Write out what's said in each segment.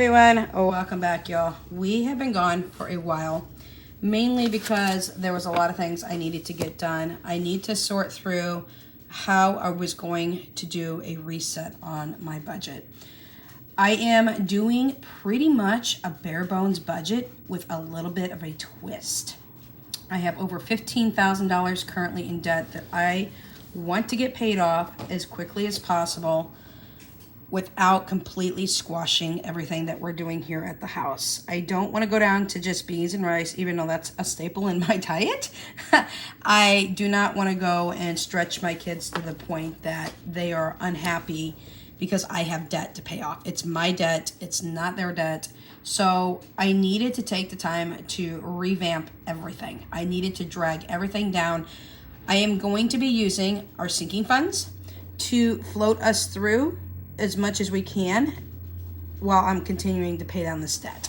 everyone, welcome back, y'all. We have been gone for a while, mainly because there was a lot of things I needed to get done. I need to sort through how I was going to do a reset on my budget. I am doing pretty much a bare bones budget with a little bit of a twist. I have over $15,000 currently in debt that I want to get paid off as quickly as possible without completely squashing everything that we're doing here at the house. I don't want to go down to just beans and rice, even though that's a staple in my diet. I do not want to go and stretch my kids to the point that they are unhappy because I have debt to pay off. It's my debt, it's not their debt. So I needed to take the time to revamp everything. I needed to drag everything down. I am going to be using our sinking funds to float us through as much as we can while I'm continuing to pay down this debt.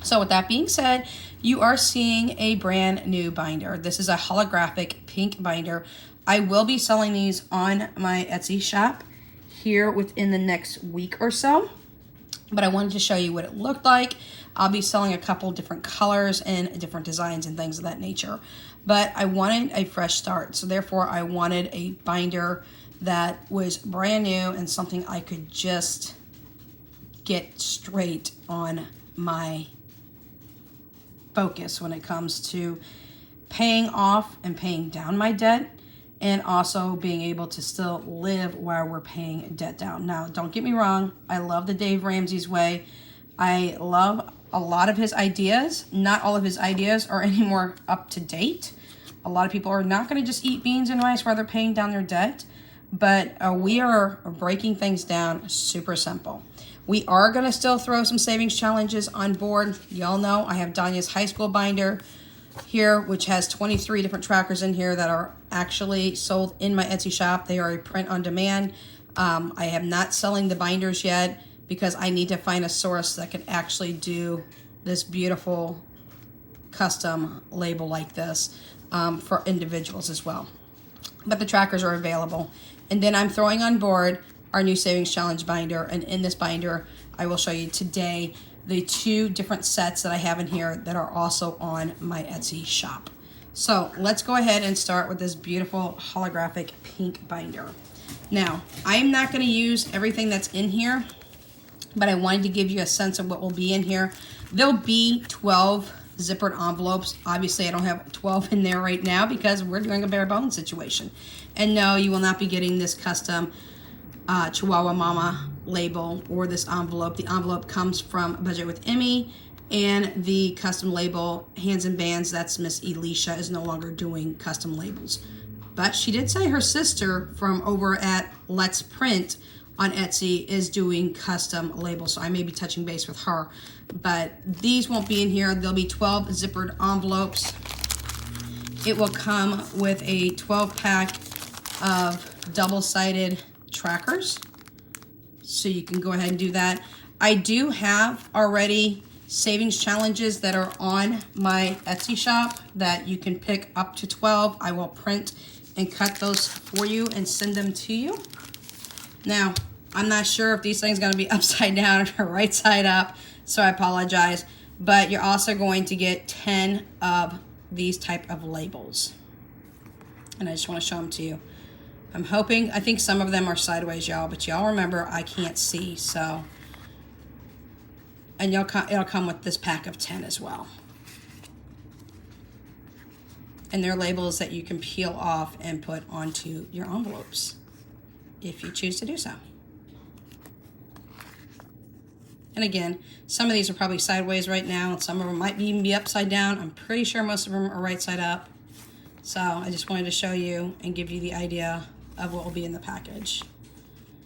So with that being said, you are seeing a brand new binder. This is a holographic pink binder. I will be selling these on my Etsy shop here within the next week or so, but I wanted to show you what it looked like. I'll be selling a couple different colors and different designs and things of that nature, but I wanted a fresh start. So therefore I wanted a binder that was brand new and something I could just get straight on my focus when it comes to paying off and paying down my debt, and also being able to still live while we're paying debt down. Now, don't get me wrong, I love the Dave Ramsey's way. I love a lot of his ideas. Not all of his ideas are any more up to date. A lot of people are not gonna just eat beans and rice while they're paying down their debt. But we are breaking things down super simple. We are going to still throw some savings challenges on board. Y'all know I have Danya's high school binder here, which has 23 different trackers in here that are actually sold in my Etsy shop. They are a print on demand. I am not selling the binders yet because I need to find a source that can actually do this beautiful custom label like this for individuals as well. But the trackers are available. And then I'm throwing on board our new savings challenge binder. And in this binder, I will show you today the 2 different sets that I have in here that are also on my Etsy shop. So let's go ahead and start with this beautiful holographic pink binder. Now, I'm not going to use everything that's in here, but I wanted to give you a sense of what will be in here. There'll be 12 zippered envelopes. Obviously, I don't have 12 in there right now because we're doing a bare bones situation. And no, you will not be getting this custom Chihuahua Mama label or this envelope. The envelope comes from Budget with Emmy, and the custom label, Hands and Bands, that's Miss Elisha, is no longer doing custom labels. But she did say her sister from over at Let's Print on Etsy is doing custom labels, so I may be touching base with her. But these won't be in here. There'll be 12 zippered envelopes. It will come with a 12-pack of double-sided trackers, so you can go ahead and do that. I do have already savings challenges that are on my Etsy shop that you can pick up to 12. I will print and cut those for you and send them to you. Now, I'm not sure if these things are going to be upside down or right side up, so I apologize. But you're also going to get 10 of these type of labels. And I just want to show them to you. I'm hoping, I think some of them are sideways, y'all, but y'all remember I can't see, so. And it'll come with this pack of 10 as well. And they're labels that you can peel off and put onto your envelopes if you choose to do so. And again, some of these are probably sideways right now, and some of them might even be upside down. I'm pretty sure most of them are right side up. So I just wanted to show you and give you the idea of what will be in the package.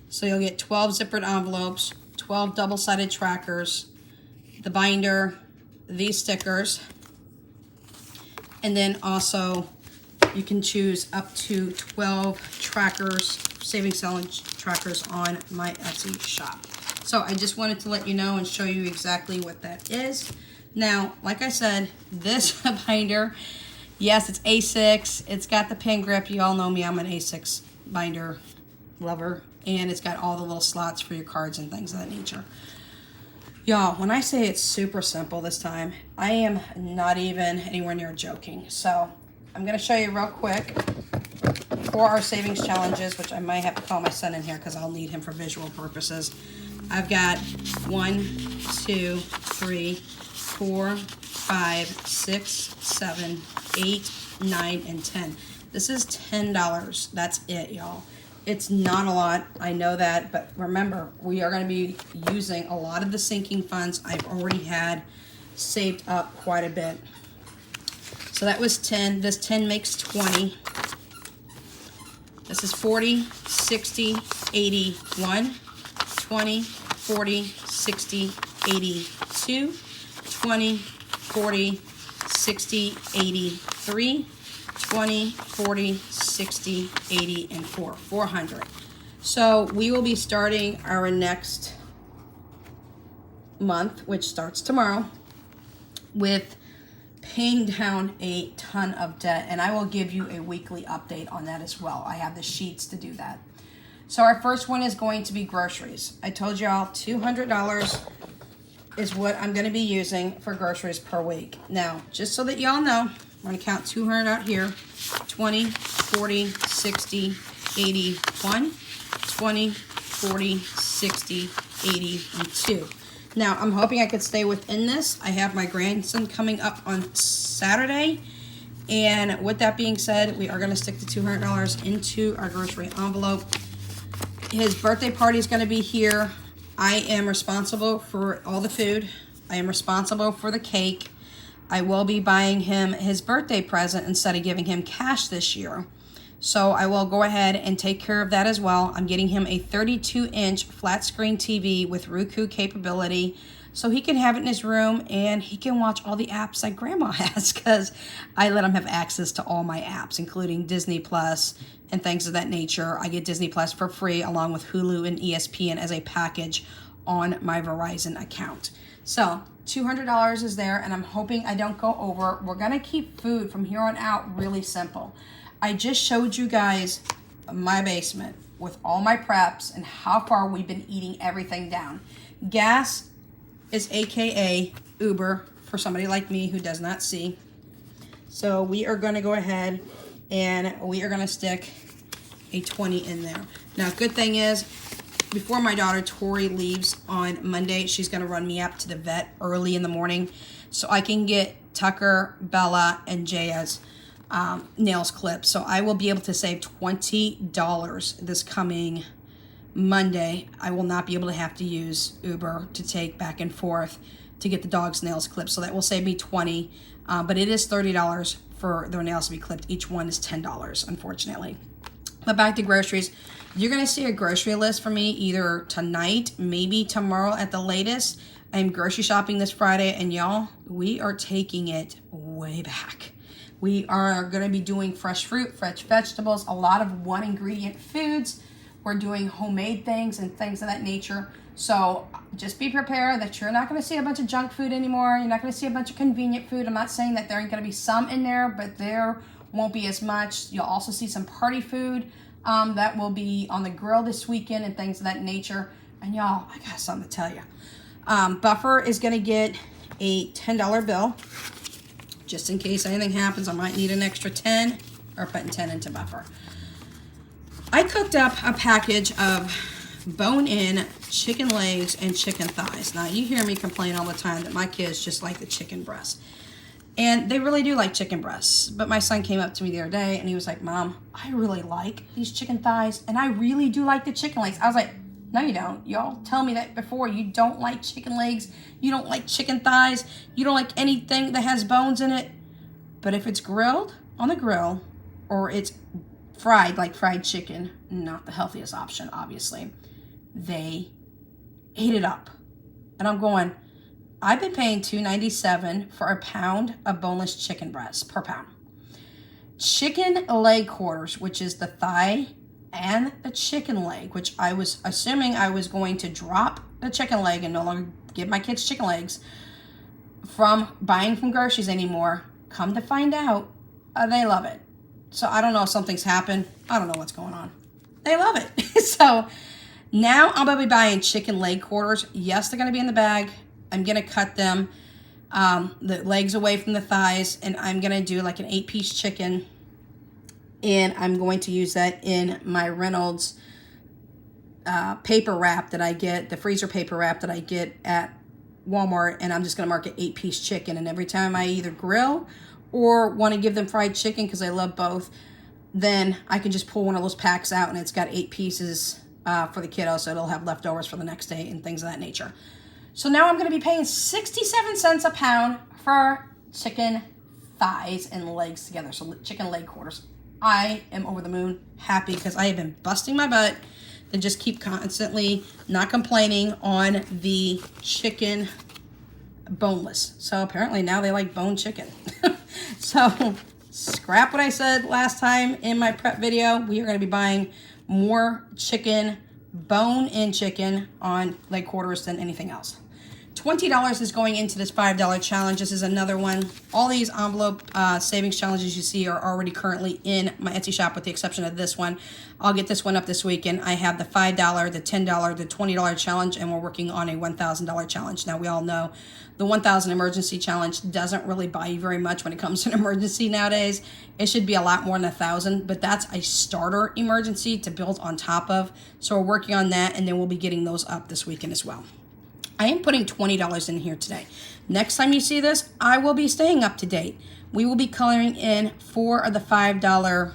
So you'll get 12 zippered envelopes, 12 double-sided trackers, the binder, these stickers, and then also you can choose up to 12 trackers, savings challenge trackers on my Etsy shop. So I just wanted to let you know and show you exactly what that is. Now, like I said, this binder, yes, it's A6. It's got the pen grip. You all know me, I'm an A6 binder lover. And it's got all the little slots for your cards and things of that nature. Y'all, when I say it's super simple this time, I am not even anywhere near joking. So I'm going to show you real quick for our savings challenges, which I might have to call my son in here because I'll need him for visual purposes. I've got 1, 2, 3, 4, 5, 6, 7, 8, 9, and 10. This is $10. That's it, y'all. It's not a lot, I know that, but remember, we are going to be using a lot of the sinking funds I've already had saved up quite a bit. So that was 10. This 10 makes 20. This is 40, 60, 80, 1, 20, 40, 60, 82, 20, 40, 60, 83, 20, 40, 60, 80, and 400. So we will be starting our next month, which starts tomorrow, with paying down a ton of debt, and I will give you a weekly update on that as well. I have the sheets to do that. So our first one is going to be groceries. I told y'all $200 is what I'm going to be using for groceries per week. Now, just so that y'all know, I'm going to count 200 out here. 20, 40, 60, 80, 1, 20, 40, 60, 80, and 2. Now, I'm hoping I could stay within this. I have my grandson coming up on Saturday. And with that being said, we are going to stick the $200 into our grocery envelope. His birthday party is going to be here. I am responsible for all the food. I am responsible for the cake. I will be buying him his birthday present instead of giving him cash this year. So I will go ahead and take care of that as well. I'm getting him a 32-inch flat screen TV with Roku capability so he can have it in his room and he can watch all the apps that Grandma has, because I let him have access to all my apps, including Disney Plus and things of that nature. I get Disney Plus for free along with Hulu and ESPN as a package on my Verizon account. So $200 is there, and I'm hoping I don't go over. We're going to keep food from here on out really simple. I just showed you guys my basement with all my preps and how far we've been eating everything down. Gas is AKA Uber for somebody like me who does not see. So we are going to go ahead and we are going to stick a 20 in there. Now, good thing is, before my daughter Tori leaves on Monday, she's going to run me up to the vet early in the morning so I can get Tucker, Bella, and Jaya's nails clipped. So I will be able to save $20 this coming Monday. I will not be able to have to use Uber to take back and forth to get the dog's nails clipped. So that will save me $20, but it is $30 for their nails to be clipped. Each one is $10, unfortunately. But back to groceries. You're going to see a grocery list for me either tonight, maybe tomorrow at the latest. I'm grocery shopping this Friday, and y'all, we are taking it way back. We are going to be doing fresh fruit, fresh vegetables, a lot of one ingredient foods. We're doing homemade things and things of that nature. So just be prepared that you're not going to see a bunch of junk food anymore. You're not going to see a bunch of convenient food. I'm not saying that there ain't going to be some in there, but there won't be as much. You'll also see some party food that will be on the grill this weekend and things of that nature. And y'all, I got something to tell you. Buffer is going to get a $10 bill. Just in case anything happens, I might need an extra 10 or putting 10 into Buffer. I cooked up a package of bone-in chicken legs and chicken thighs. Now, you hear me complain all the time that my kids just like the chicken breast. And they really do like chicken breasts. But my son came up to me the other day and he was like, Mom, I really like these chicken thighs and I really do like the chicken legs. I was like, no, you don't. Y'all tell me that before. You don't like chicken legs. You don't like chicken thighs. You don't like anything that has bones in it. But if it's grilled on the grill or it's fried like fried chicken, not the healthiest option, obviously, they ate it up. And I'm going, I've been paying $2.97 for a pound of boneless chicken breasts per pound. Chicken leg quarters, which is the thigh and the chicken leg, which I was assuming I was going to drop the chicken leg and no longer give my kids chicken legs from buying from groceries anymore. Come to find out, they love it. So I don't know if something's happened. I don't know what's going on. They love it. So now I'm going to be buying chicken leg quarters. Yes, they're going to be in the bag. I'm going to cut them, the legs away from the thighs, and I'm going to do like an 8-piece chicken, and I'm going to use that in my Reynolds paper wrap that I get, the freezer paper wrap that I get at Walmart, and I'm just going to mark it 8-piece chicken. And every time I either grill or want to give them fried chicken, because I love both, then I can just pull one of those packs out, and it's got 8 pieces for the kiddo, so it'll have leftovers for the next day and things of that nature. So now I'm going to be paying 67 cents a pound for chicken thighs and legs together, so chicken leg quarters. I am over the moon happy because I have been busting my butt and just keep constantly not complaining on the chicken boneless. So apparently now they like bone chicken. So scrap what I said last time in my prep video. We are going to be buying more chicken, bone-in chicken on leg quarters than anything else. $20 is going into this $5 challenge. This is another one. All these envelope savings challenges you see are already currently in my Etsy shop, with the exception of this one. I'll get this one up this weekend. I have the $5, the $10, the $20 challenge, and we're working on a $1,000 challenge. Now, we all know the 1,000 emergency challenge doesn't really buy you very much when it comes to an emergency nowadays. It should be a lot more than 1,000, but that's a starter emergency to build on top of. So we're working on that, and then we'll be getting those up this weekend as well. I am putting $20 in here today. Next time you see this, I will be staying up to date. We will be coloring in 4 of the $5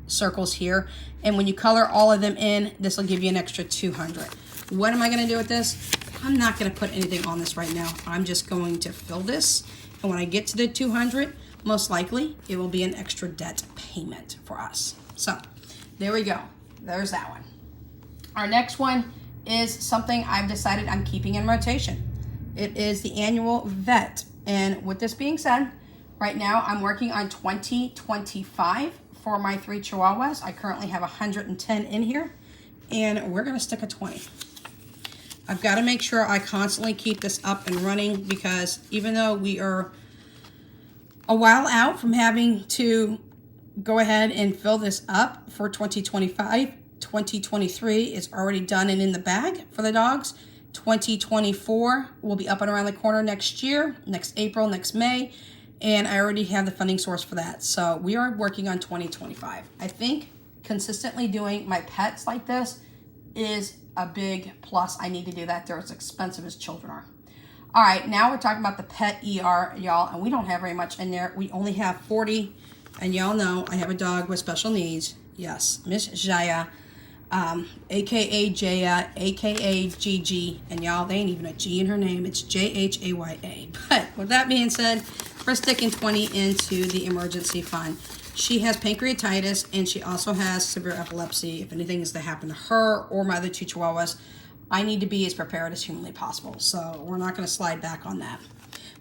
circles here. And when you color all of them in, this will give you an extra 200. What am I going to do with this? I'm not going to put anything on this right now. I'm just going to fill this. And when I get to the 200, most likely it will be an extra debt payment for us. So there we go. There's that one. Our next one is something I've decided I'm keeping in rotation. It is the annual vet. And with this being said, right now I'm working on 2025 for my 3 Chihuahuas. I currently have 110 in here, and we're gonna stick a 20. I've got to make sure I constantly keep this up and running, because even though we are a while out from having to go ahead and fill this up for 2025, 2023 is already done and in the bag for the dogs. 2024 will be up and around the corner next year, next April, next May, and I already have the funding source for that. So we are working on 2025. I think consistently doing my pets like this is a big plus. I need to do that. They're as expensive as children are. All right, now we're talking about the pet ER, y'all, and we don't have very much in there. We only have 40, and y'all know I have a dog with special needs. Yes, Miss Jaya. AKA Jaya, AKA Gigi, and y'all, they ain't even a G in her name. It's Jhaya. But with that being said, we're sticking 20 into the emergency fund. She has pancreatitis, and she also has severe epilepsy. If anything is to happen to her or my other 2 Chihuahuas, I need to be as prepared as humanly possible. So we're not going to slide back on that.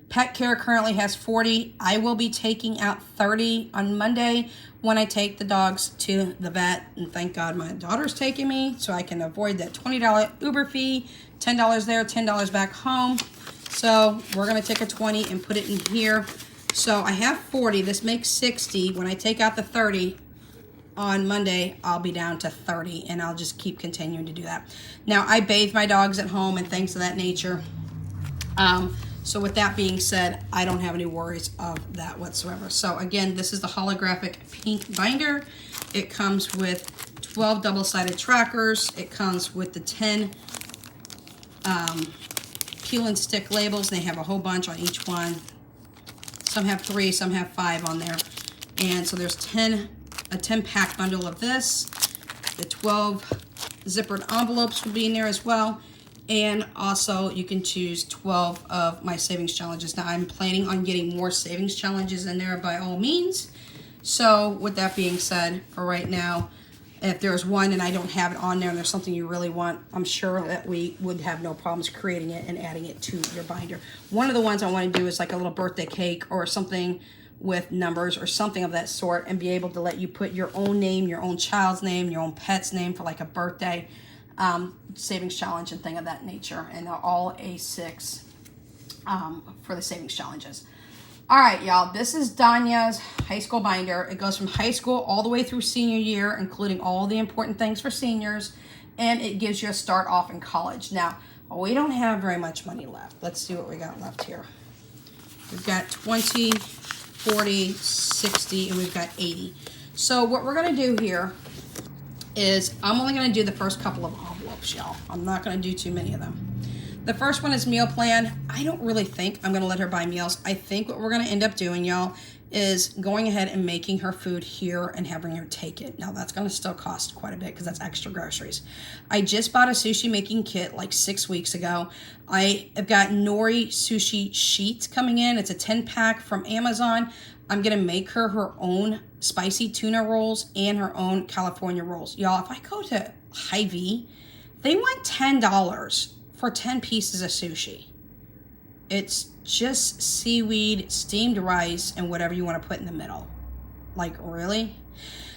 Pet care currently has 40. I will be taking out 30 on Monday when I take the dogs to the vet. And thank God my daughter's taking me, so I can avoid that $20 Uber fee, $10 there, $10 back home. So we're going to take a 20 and put it in here. So I have 40. This makes 60. When I take out the 30 on Monday, I'll be down to 30, and I'll just keep continuing to do that. Now, I bathe my dogs at home and things of that nature. So with that being said, I don't have any worries of that whatsoever. So again, this is the holographic pink binder. It comes with 12 double-sided trackers. It comes with the 10 peel and stick labels. They have a whole bunch on each one. Some have 3, some have 5 on there. And so there's a 10 pack bundle of this. The 12 zippered envelopes will be in there as well. And also you can choose 12 of my savings challenges. Now I'm planning on getting more savings challenges in there by all means. So with that being said, for right now, if there's one and I don't have it on there and there's something you really want, I'm sure that we would have no problems creating it and adding it to your binder. One of the ones I want to do is like a little birthday cake or something with numbers or something of that sort, and be able to let you put your own name, your own child's name, your own pet's name for like a birthday savings challenge and thing of that nature. And they're all A6 for the savings challenges. All right, y'all, this is Danya's high school binder. It goes from high school all the way through senior year, including all the important things for seniors, and it gives you a start off in college. Now, Oh, we don't have very much money left. Let's see what we got left here. We've got 20, 40, 60, and we've got 80. So what we're gonna do here is I'm only gonna do the first couple of envelopes, y'all. I'm not gonna do too many of them. The first one is meal plan. I don't really think I'm gonna let her buy meals. I think what we're gonna end up doing, y'all, is going ahead and making her food here and having her take it. Now that's gonna still cost quite a bit because that's extra groceries. I just bought a sushi making kit like 6 weeks ago. I have got nori sushi sheets coming in. It's a 10-pack from Amazon. I'm gonna make her own spicy tuna rolls and her own California rolls. Y'all, if I go to Hy-Vee, they want $10 for 10 pieces of sushi. It's just seaweed, steamed rice, and whatever you want to put in the middle. Like, really?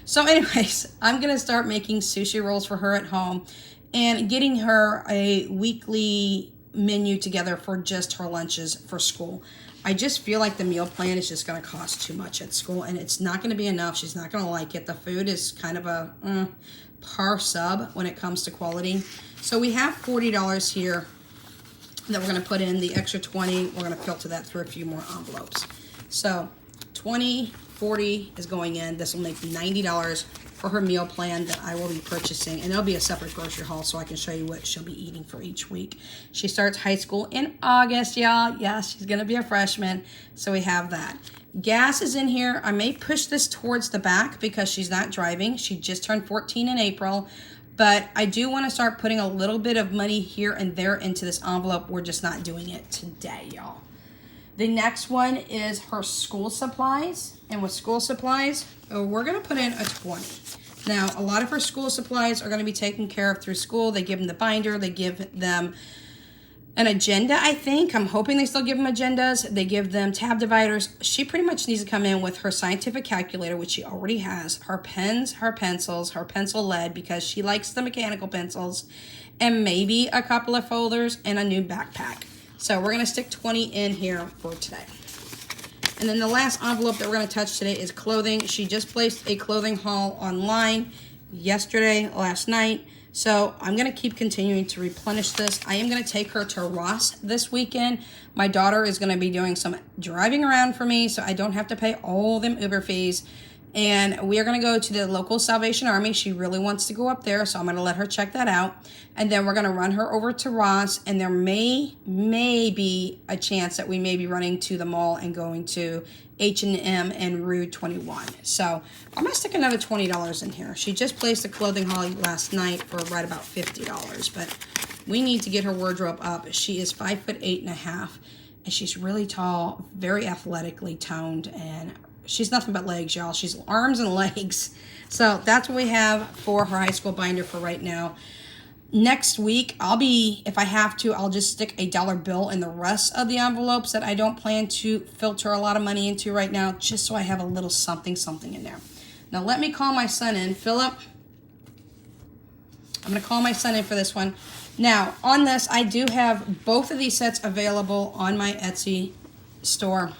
So anyways, I'm going to start making sushi rolls for her at home and getting her a weekly menu together for just her lunches for school. I just feel like the meal plan is just going to cost too much at school, and it's not going to be enough. She's not going to like it. The food is kind of a par sub when it comes to quality. So we have $40 here that we're going to put in. The extra 20, we're going to filter that through a few more envelopes. So 20, 40 is going in. This will make $90 for her meal plan that I will be purchasing, and it'll be a separate grocery haul so I can show you what she'll be eating for each week. She starts high school in August, y'all. Yes, she's going to be a freshman, so we have that. Gas is in here. I may push this towards the back because she's not driving. She just turned 14 in April. But I do want to start putting a little bit of money here and there into this envelope. We're just not doing it today, y'all. The next one is her school supplies. And with school supplies, we're going to put in a 20. Now, a lot of her school supplies are going to be taken care of through school. They give them the binder. They give them an agenda, I think. I'm hoping they still give them agendas. They give them tab dividers. She pretty much needs to come in with her scientific calculator, which she already has, her pens, her pencils, her pencil lead, because she likes the mechanical pencils, and maybe a couple of folders and a new backpack. So we're going to stick 20 in here for today. And then the last envelope that we're going to touch today is clothing. She just placed a clothing haul online yesterday, last night. So I'm going to keep continuing to replenish this. I am going to take her to Ross this weekend. My daughter is going to be doing some driving around for me, so I don't have to pay all them Uber fees. And we are going to go to the local Salvation Army. She really wants to go up there, so I'm going to let her check that out. And then we're going to run her over to Ross, and there may be a chance that we may be running to the mall and going to H&M and Rue 21. So I'm going to stick another $20 in here. She just placed a clothing haul last night for right about $50, but we need to get her wardrobe up. She is 5'8.5", and she's really tall, very athletically toned, and she's nothing but legs, y'all. She's arms and legs. So that's what we have for her high school binder for right now. Next week, if I have to, I'll just stick a dollar bill in the rest of the envelopes that I don't plan to filter a lot of money into right now, just so I have a little something in there. Now let me call my son in. Philip, I'm going to call my son in for this one. Now, on this, I do have both of these sets available on my Etsy store.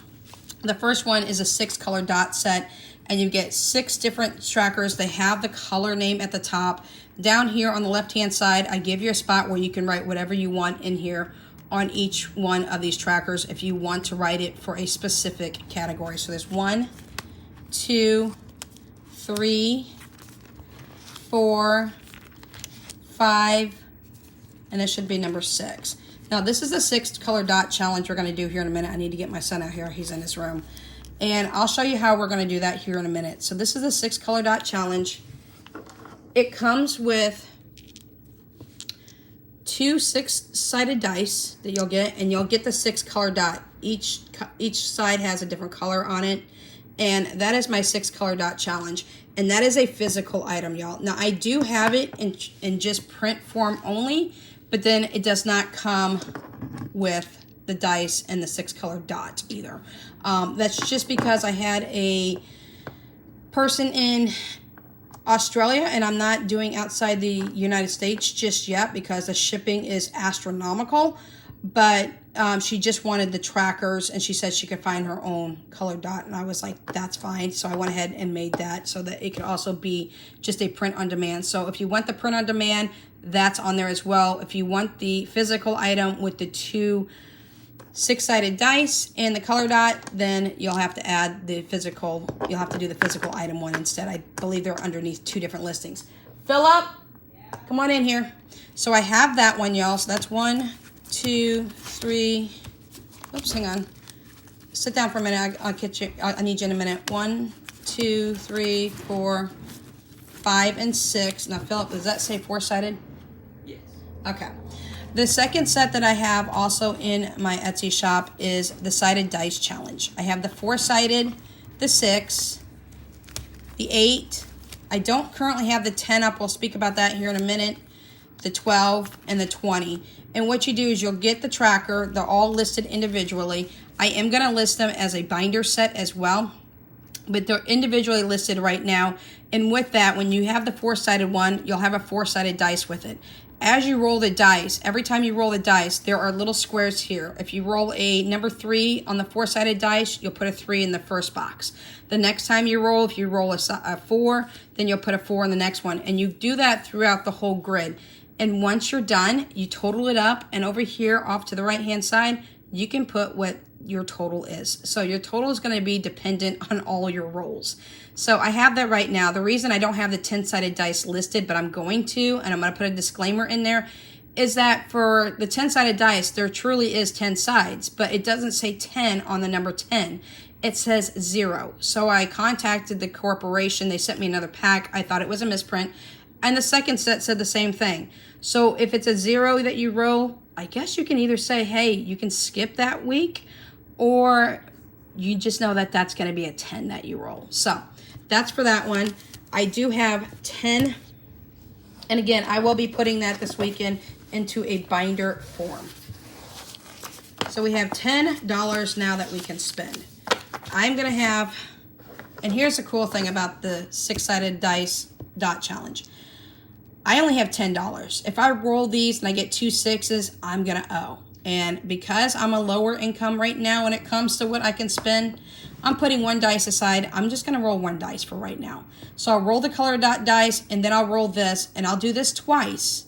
The first one is a 6-color dot set, and you get 6 different trackers. They have the color name at the top. Down here on the left-hand side, I give you a spot where you can write whatever you want in here on each one of these trackers if you want to write it for a specific category. So there's 1, 2, 3, 4, 5, and this should be number 6. Now, this is the 6-color dot challenge we're going to do here in a minute. I need to get my son out here. He's in his room. And I'll show you how we're going to do that here in a minute. So this is the 6-color dot challenge. It comes with 2 6-sided dice that you'll get, and you'll get the 6-color dot. Each side has a different color on it, and that is my 6-color dot challenge. And that is a physical item, y'all. Now, I do have it in just print form only, but then it does not come with the dice and the 6-color dot either. That's just because I had a person in Australia, and I'm not doing outside the United States just yet because the shipping is astronomical. but she just wanted the trackers, and she said she could find her own color dot, and I was like, that's fine. So I went ahead and made that so that it could also be just a print on demand. So if you want the print on demand, that's on there as well. If you want the physical item with the 2 6-sided dice and the color dot, then you'll have to add the physical. You'll have to do the physical item one instead. I believe they're underneath 2 different listings. Philip, come on in here. So I have that one, y'all. So that's 1, 2, 3. Oops, hang on. Sit down for a minute. I'll get you. I need you in a minute. 1, 2, 3, 4, 5, and 6. Now, Philip, does that say 4-sided? Yes. Okay. The second set that I have also in my Etsy shop is the sided dice challenge. I have the 4-sided, the 6, the 8. I don't currently have the 10 up. We'll speak about that here in a minute. The 12 and the 20. And what you do is you'll get the tracker. They're all listed individually. I am going to list them as a binder set as well, but they're individually listed right now. And with that, when you have the 4-sided one, you'll have a 4-sided dice with it. As you roll the dice, every time you roll the dice, there are little squares here. If you roll a number 3 on the 4-sided dice, you'll put a 3 in the first box. The next time you roll, if you roll a 4, then you'll put a 4 in the next one. And you do that throughout the whole grid. And once you're done, you total it up. And over here, off to the right-hand side, you can put what your total is. So your total is going to be dependent on all your rolls. So I have that right now. The reason I don't have the 10-sided dice listed, but I'm going to, and I'm going to put a disclaimer in there, is that for the 10-sided dice, there truly is 10 sides, but it doesn't say 10 on the number 10. It says 0. So I contacted the corporation. They sent me another pack. I thought it was a misprint. And the second set said the same thing. So if it's a 0 that you roll, I guess you can either say, hey, you can skip that week, or you just know that that's going to be a 10 that you roll. So that's for that one. I do have 10. And again, I will be putting that this weekend into a binder form. So we have $10 now that we can spend. I'm going to have, and here's the cool thing about the 6-sided dice dot challenge. I only have $10. If I roll these and I get 2 6s, I'm going to owe. And because I'm a lower income right now when it comes to what I can spend, I'm putting 1 dice aside. I'm just going to roll 1 dice for right now. So I'll roll the color dot dice, and then I'll roll this, and I'll do this twice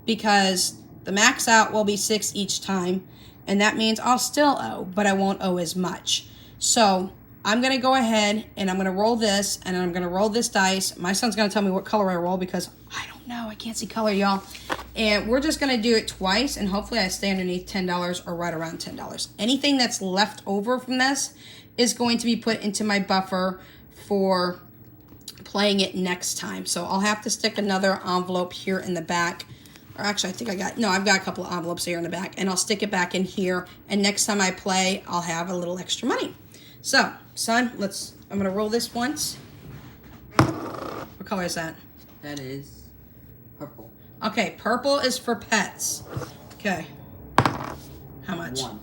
because the max out will be 6 each time, and that means I'll still owe, but I won't owe as much. So I'm going to go ahead, and I'm going to roll this, and I'm going to roll this dice. My son's going to tell me what color I roll because I don't know. I can't see color, y'all. And we're just going to do it twice, and hopefully I stay underneath $10 or right around $10. Anything that's left over from this is going to be put into my buffer for playing it next time. So I'll have to stick another envelope here in the back. Or actually, I think I've got a couple of envelopes here in the back, and I'll stick it back in here. And next time I play, I'll have a little extra money. So, son, I'm going to roll this once. What color is that? That is purple. Okay, purple is for pets. Okay. How much? 1.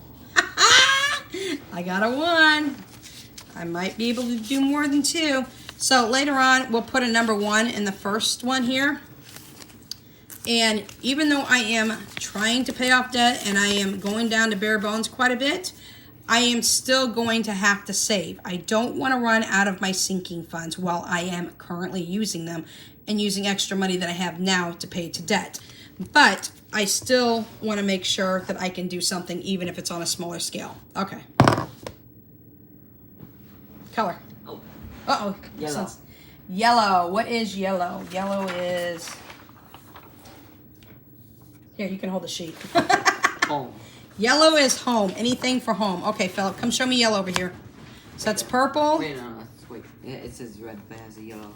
I got a 1. I might be able to do more than 2. So later on, we'll put a number 1 in the first one here. And even though I am trying to pay off debt and I am going down to bare bones quite a bit, I am still going to have to save. I don't want to run out of my sinking funds while I am currently using them and using extra money that I have now to pay to debt. But I still want to make sure that I can do something even if it's on a smaller scale. Okay. Color. Oh. Uh-oh. Yellow. Yellow. What is yellow? Yellow is... Here, you can hold the sheet. Home. Yellow is home. Anything for home. Okay, Philip, come show me yellow over here. So that's purple. Wait, no. Wait. Yeah, it says red, but it has a yellow.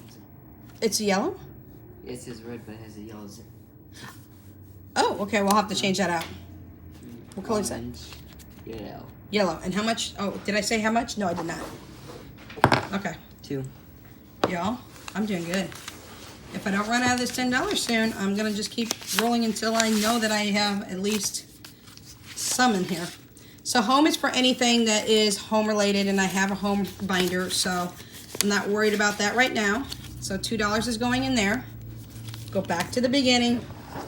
It's yellow? It says red, but it has a yellow. Oh, okay. We'll have to change that out. What color is that? Yellow. Yellow. And how much? Oh, did I say how much? No, I did not. Okay. 2. Y'all, I'm doing good. If I don't run out of this $10 soon, I'm going to just keep rolling until I know that I have at least some in here. So home is for anything that is home related, and I have a home binder, so I'm not worried about that right now. So $2 is going in there. Go back to the beginning.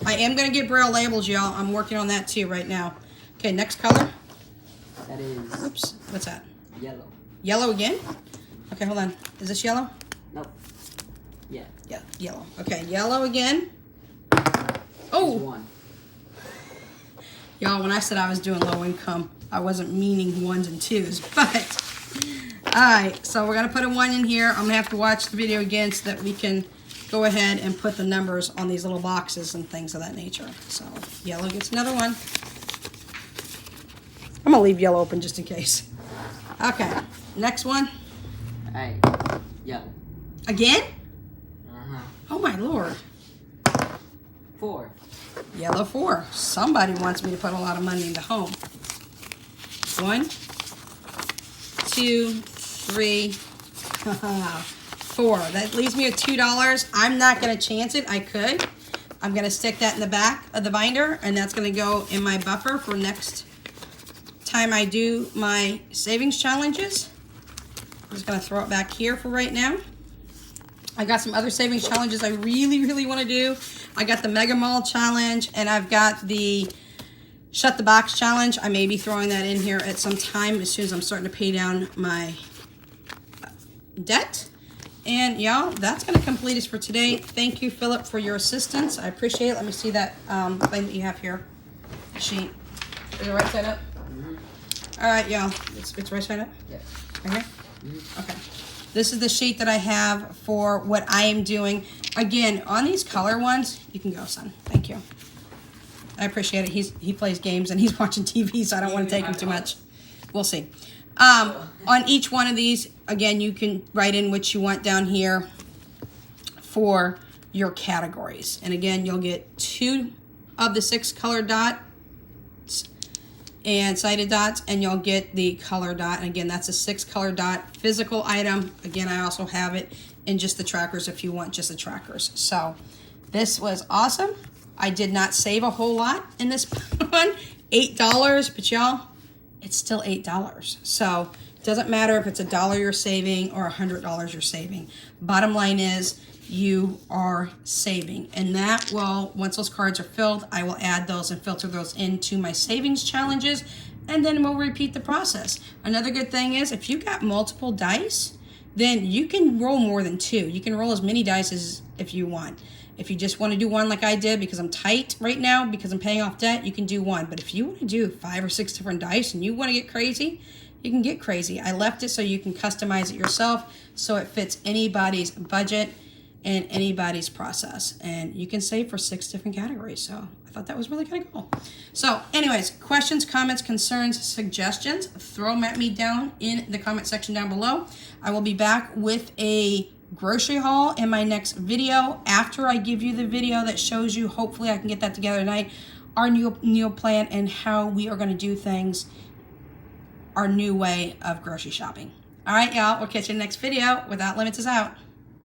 I am going to get Braille labels, y'all. I'm working on that too right now. Okay, next color. That is Oops, what's that? yellow. Yellow again? Okay, hold on. Is this yellow? Nope. Yeah. Yeah, yellow. Okay, yellow again. There's Oh! one. Y'all, when I said I was doing low income, I wasn't meaning ones and twos, but... Alright, so we're going to put a 1 in here. I'm going to have to watch the video again so that we can go ahead and put the numbers on these little boxes and things of that nature. So, yellow gets another 1. I'm going to leave yellow open just in case. Okay, next one. Alright. Yellow. Again? Uh-huh. Oh my lord. 4. Yellow 4. Somebody wants me to put a lot of money into home. 1, 2, 3, 4. That leaves me with $2. I'm not going to chance it. I could. I'm going to stick that in the back of the binder, and that's going to go in my buffer for next time I do my savings challenges. I'm just going to throw it back here for right now. I got some other savings challenges I really want to do. I got the Mega Mall challenge, and I've got the Shut the Box challenge. I may be throwing that in here at some time as soon as I'm starting to pay down my debt. And y'all, that's going to complete us for today. Thank you, Philip, for your assistance. I appreciate it. Let me see that thing that you have here. Sheet. Is it right side up? Mm-hmm. All right, y'all. It's right side up? Yeah. Right here? Mm-hmm. Okay. This is the sheet that I have for what I am doing. Again, on these color ones, you can go, son. Thank you. I appreciate it. He plays games and he's watching TV, so I don't want to take him too much. We'll see. On each one of these, again, you can write in what you want down here for your categories. And again, you'll get 2 of the 6 color dots and sided dots, and you'll get the color dot. And again, that's a 6 color dot physical item. Again, I also have it in just the trackers if you want just the trackers. So this was awesome. I did not save a whole lot in this one, $8, but y'all, it's still $8. So it doesn't matter if it's $1 you're saving or $100 you're saving. Bottom line is you are saving, and that will, once those cards are filled, I will add those and filter those into my savings challenges, and then we'll repeat the process. Another good thing is if you got multiple dice, then you can roll more than 2. You can roll as many dice as if you want. If you just want to do 1 like I did because I'm tight right now because I'm paying off debt, you can do 1. But if you want to do 5 or 6 different dice and you want to get crazy, you can get crazy. I left it so you can customize it yourself so it fits anybody's budget and anybody's process. And you can save for 6 different categories. So I thought that was really kind of cool. So anyways, questions, comments, concerns, suggestions, throw them at me down in the comment section down below. I will be back with a grocery haul in my next video after I give you the video that shows you, hopefully I can get that together tonight, our new plan and how we are going to do things, our new way of grocery shopping. All right, y'all, we'll catch you in the next video. Without Limits is out.